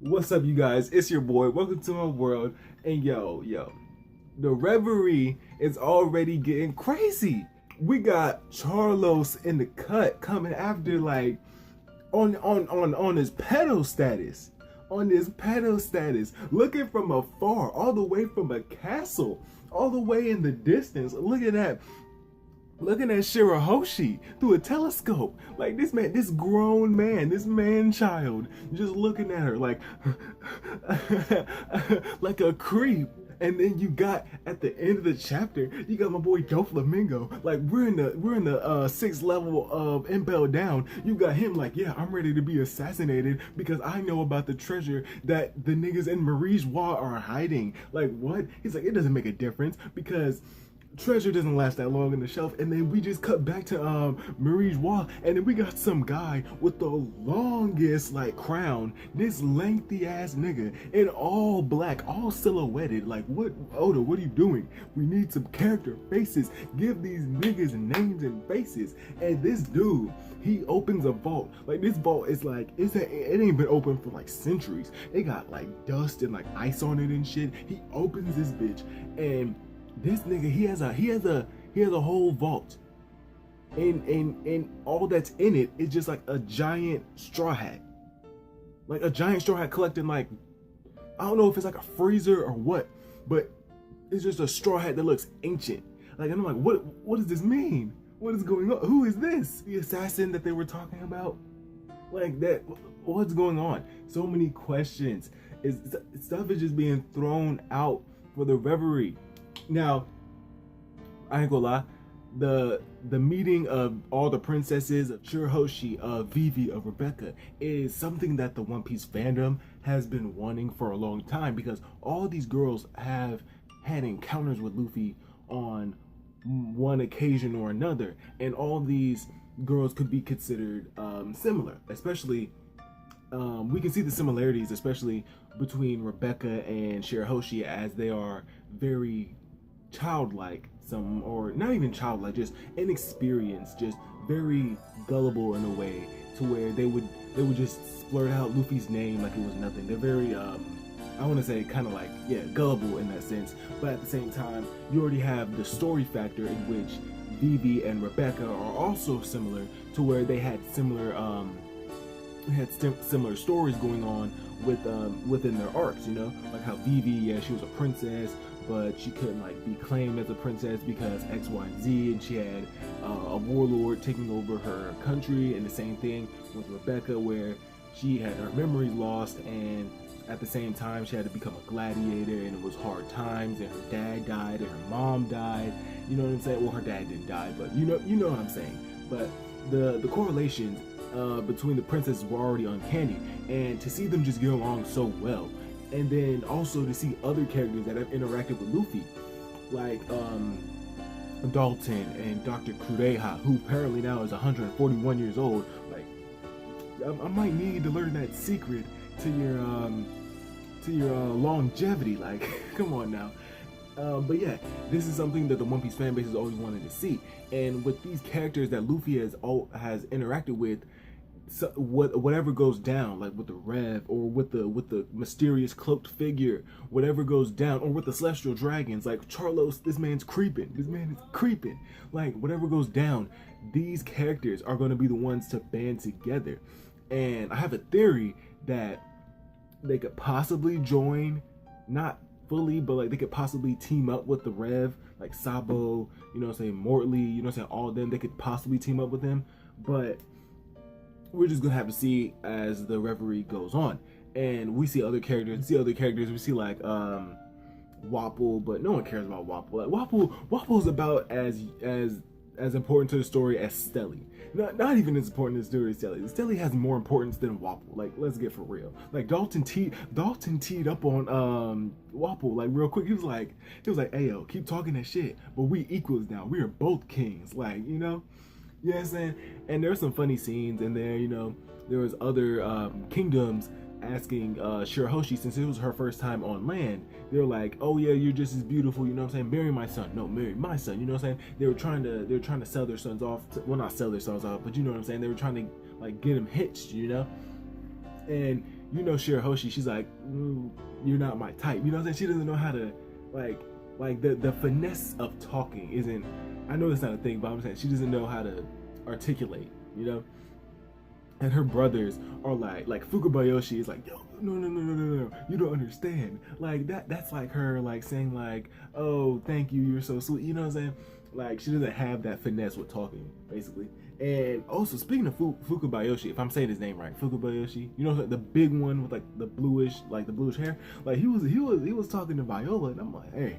What's up, you guys? It's your boy. Welcome to my world. And yo, the reverie is already getting crazy. We got Charlos in the cut coming after, like, on his pedo status. On his pedo status, looking from afar, all the way from a castle, all the way in the distance. Look at that. Looking at Shirahoshi through a telescope. Like, this man, this grown man, this man-child, just looking at her like like a creep. And then you got, at the end of the chapter, you got my boy Doflamingo. Like, we're in the sixth level of Impel Down. You got him like, yeah, I'm ready to be assassinated because I know about the treasure that the niggas in Marie's Wall are hiding. Like, what? He's like, it doesn't make a difference because treasure doesn't last that long in the shelf. And then we just cut back to Marie's Wall, and then we got some guy with the longest, like, crown, this lengthy ass nigga in all black, all silhouetted. Like, what, Oda, what are you doing? We need some character faces. Give these niggas names and faces. And this dude, he opens a vault. Like, this vault is like, it ain't been open for like centuries. It got like dust and like ice on it and shit. He opens this bitch, and this nigga, he has a whole vault, and all that's in it is just like a giant straw hat, collecting, like, I don't know if it's like a freezer or what, but it's just a straw hat that looks ancient. Like, and I'm like, what does this mean? What is going on? Who is this? The assassin that they were talking about? Like, that, what's going on? So many questions. Stuff is just being thrown out for the reverie. Now, I ain't gonna lie, the meeting of all the princesses, of Shirahoshi, of Vivi, of Rebecca, is something that the One Piece fandom has been wanting for a long time, because all these girls have had encounters with Luffy on one occasion or another, and all these girls could be considered similar, especially we can see the similarities, especially between Rebecca and Shirahoshi, as they are very childlike, some, or not even childlike, just inexperienced, just very gullible in a way, to where they would just splurt out Luffy's name like it was nothing. They're very I want to say kind of like, yeah, gullible in that sense, but at the same time, you already have the story factor in which Vivi and Rebecca are also similar, to where they had similar similar stories going on with within their arcs, you know, like how Vivi, yeah, she was a princess, but she couldn't like be claimed as a princess because X, Y, and Z, and she had a warlord taking over her country, and the same thing with Rebecca, where she had her memories lost, and at the same time she had to become a gladiator, and it was hard times, and her dad died, and her mom died, you know what I'm saying? Well, her dad didn't die, but you know what I'm saying. But the correlations between the princesses were already uncanny, and to see them just get along so well, and then also to see other characters that have interacted with Luffy, like Dalton and Dr. Kureha, who apparently now is 141 years old. Like, I might need to learn that secret to your longevity. Like, come on now. But yeah, this is something that the One Piece fan base has always wanted to see, and with these characters that Luffy has interacted with, so whatever goes down, like with the Rev, or with the mysterious cloaked figure, whatever goes down, or with the celestial dragons, like Charlos, this man is creeping. Like, whatever goes down, these characters are going to be the ones to band together. And I have a theory that they could possibly join, not fully, but like they could possibly team up with the Rev, like Sabo, you know what I'm saying, Mortley, you know what I'm saying, all of them, they could possibly team up with them, but we're just gonna have to see as the reverie goes on. And we see other characters, we see like Wapple, but no one cares about Wapple. Like, Wapple's about as important to the story as Stelly. Not even as important as the story as Stelly. Stelly has more importance than Wapple. Like, let's get for real. Like, Dalton teed up on Wapple, like, real quick. He was like, hey yo, keep talking that shit, but we equals now. We are both kings. Like, you know? You know what I'm saying? And there's some funny scenes in there, you know. There was other kingdoms asking Shirahoshi, since it was her first time on land, they're like, oh yeah, you're just as beautiful, you know what I'm saying, marry my son. No, marry my son, you know what I'm saying? They were trying to sell their sons off to, well, not sell their sons off, but you know what I'm saying, they were trying to like get him hitched, you know. And you know, Shirahoshi, she's like, you're not my type. You know what I'm saying? She doesn't know how to, like the finesse of talking isn't, I know that's not a thing, but I'm saying she doesn't know how to articulate, you know? And her brothers are like Fukubayoshi is like, yo, no, you don't understand. Like that's like her like saying like, oh, thank you, you're so sweet. You know what I'm saying? Like she doesn't have that finesse with talking, basically. And also speaking of Fukubayoshi, if I'm saying his name right, Fukubayoshi, you know the big one with like the bluish hair. Like he was talking to Viola, and I'm like, hey,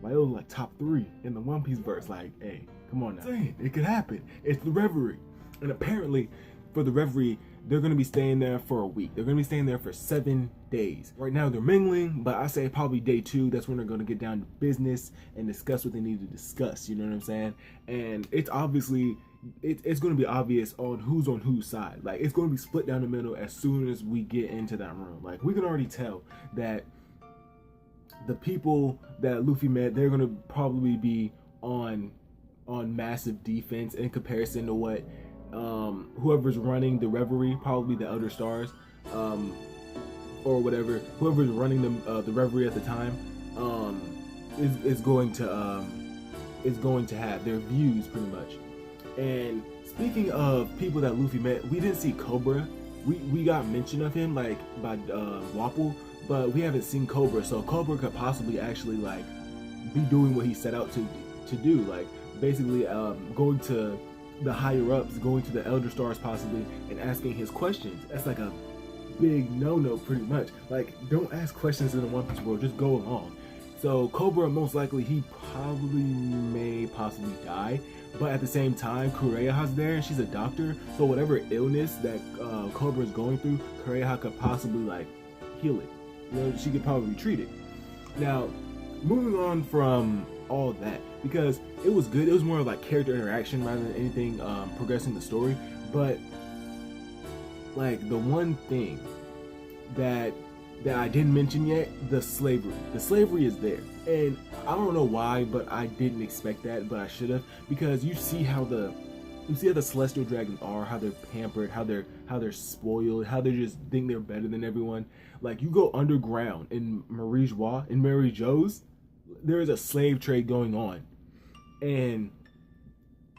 Viola's like top 3 in the One Piece verse. Like, hey, come on now. I'm saying it could happen. It's the Reverie, and apparently, for the Reverie, they're gonna be staying there for a week. They're gonna be staying there for 7 days. Right now they're mingling, but I say probably day 2. That's when they're gonna get down to business and discuss what they need to discuss. You know what I'm saying? And it's obviously. It's going to be obvious on whose side. Like, it's going to be split down the middle as soon as we get into that room. Like, we can already tell that the people that Luffy met, they're going to probably be on massive defense in comparison to what whoever's running the Reverie, probably the Elder Stars, or whatever, whoever's running the Reverie at the time, is going to have their views pretty much. And speaking of people that Luffy met, we didn't see Cobra. We got mention of him like by Wapple, but we haven't seen Cobra. So Cobra could possibly actually like be doing what he set out to do, like basically going to the higher ups, going to the Elder Stars possibly, and asking his questions. That's like a big no-no pretty much. Like, don't ask questions in the One Piece world, just go along. So Cobra, most likely he may possibly die. But at the same time, Kureha's there, and she's a doctor, so whatever illness that Cobra is going through, Kureha could possibly like heal it. You know, she could probably treat it. Now, moving on from all that, because it was good. It was more like character interaction rather than anything progressing the story. But like the one thing that I didn't mention yet, the slavery. The slavery is there, and I don't know why, but I didn't expect that, but I should have, because you see how the celestial dragons are, how they're pampered, how they're spoiled, how they just think they're better than everyone. Like, you go underground in Marie Jo's, there is a slave trade going on, and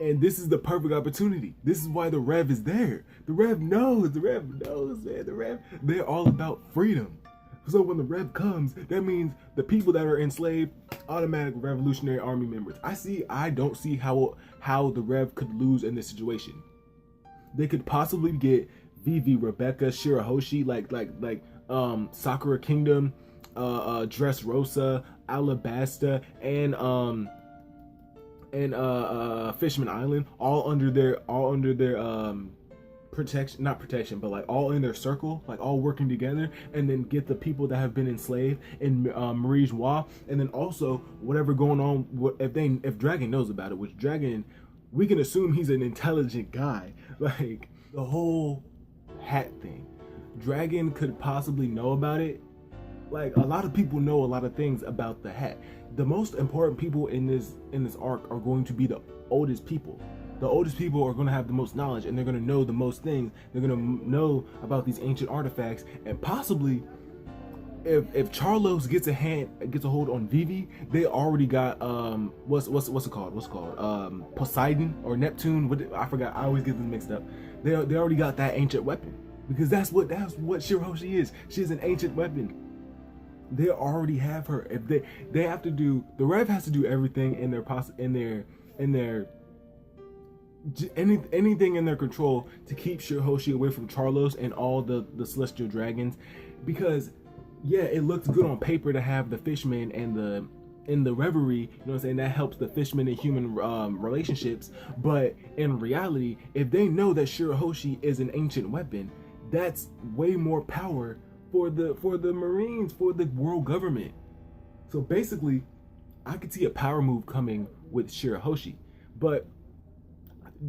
this is the perfect opportunity. This is why the Rev is there. The Rev knows, man. They're all about freedom. So when the Rev comes, that means the people that are enslaved, automatic Revolutionary Army members. I don't see how the Rev could lose in this situation. They could possibly get Vivi, Rebecca, Shirahoshi, like Sakura Kingdom, Dressrosa, Alabasta, and Fishman Island, all under their protection, not protection, but like all in their circle, like all working together, and then get the people that have been enslaved in Marie Joie, and then also whatever going on, if Dragon knows about it, which Dragon, we can assume he's an intelligent guy. Like the whole hat thing, Dragon could possibly know about it. Like, a lot of people know a lot of things about the hat. The most important people in this arc are going to be the oldest people. The oldest people are going to have the most knowledge, and they're going to know the most things. They're going to know about these ancient artifacts, and possibly, if Charlos gets a hold on Vivi, they already got what's it called? Poseidon or Neptune? I forgot. I always get them mixed up. They already got that ancient weapon, because that's what Shirahoshi is. She's an ancient weapon. They already have her. If they have to do, the Rev has to do everything in their anything in their control to keep Shirahoshi away from Charlos and all the celestial dragons, because yeah, it looks good on paper to have the fishmen and in the Reverie, you know what I'm saying, that helps the fishmen and human relationships, but in reality, if they know that Shirahoshi is an ancient weapon, that's way more power for the Marines, for the world government. So basically, I could see a power move coming with Shirahoshi, but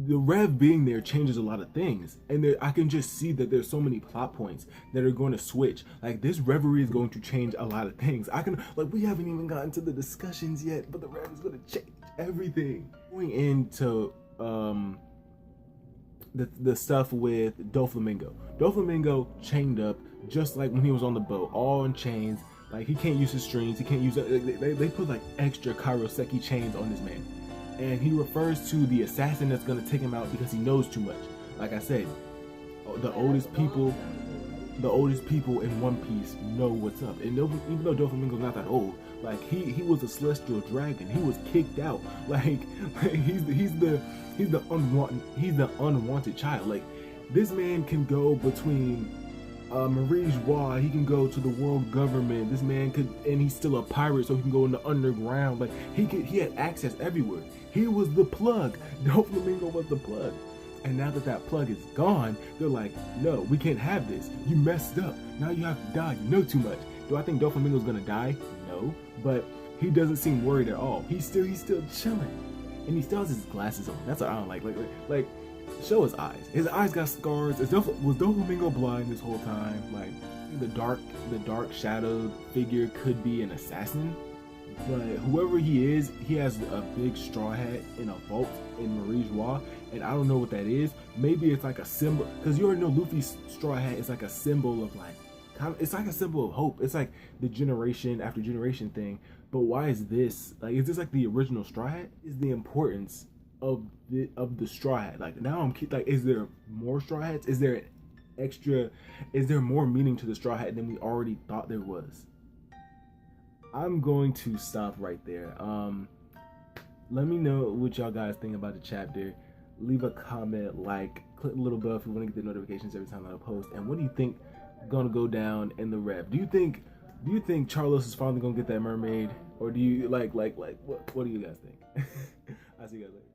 the Rev being there changes a lot of things, and I can just see that there's so many plot points that are going to switch. Like, this Reverie is going to change a lot of things. We haven't even gotten to the discussions yet, but the Rev is going to change everything. Going into the stuff with Doflamingo. Doflamingo chained up just like when he was on the boat, all in chains. Like he can't use his strings, he can't use they put like extra Kairoseki chains on this man. And he refers to the assassin that's gonna take him out because he knows too much. Like I said, the oldest people in One Piece know what's up. And even though Doflamingo's not that old, like he was a celestial dragon. He was kicked out. Like he's the unwanted child. Like this man can go between Marie's Wa, he can go to the world government. This man could, and he's still a pirate, so he can go in the underground. Like he had access everywhere. He was the plug. Doflamingo was the plug. And now that plug is gone, they're like, no, we can't have this. You messed up. Now you have to die. You know too much. Do I think Doflamingo's gonna die? No, but he doesn't seem worried at all. He's still chilling, and he still has his glasses on. That's what I don't like. Show his eyes. His eyes got scars. Was Doflamingo blind this whole time? Like the dark shadowed figure could be an assassin, but whoever he is, he has a big straw hat in a vault in Marie's Wa, and I don't know what that is. Maybe it's like a symbol, because you already know Luffy's straw hat is like a symbol of it's like a symbol of hope. It's like the generation after generation thing. But why is this is this like the original straw hat? Is the importance of the straw hat? Like now I'm like, is there more straw hats? Is there more meaning to the straw hat than we already thought there was? I'm going to stop right there. Let me know what y'all guys think about the chapter. Leave a comment, click the little bell if you want to get the notifications every time I post. And what do you think gonna go down in the rep? Do you think Charlos is finally gonna get that mermaid, or do you what do you guys think? I'll see you guys later.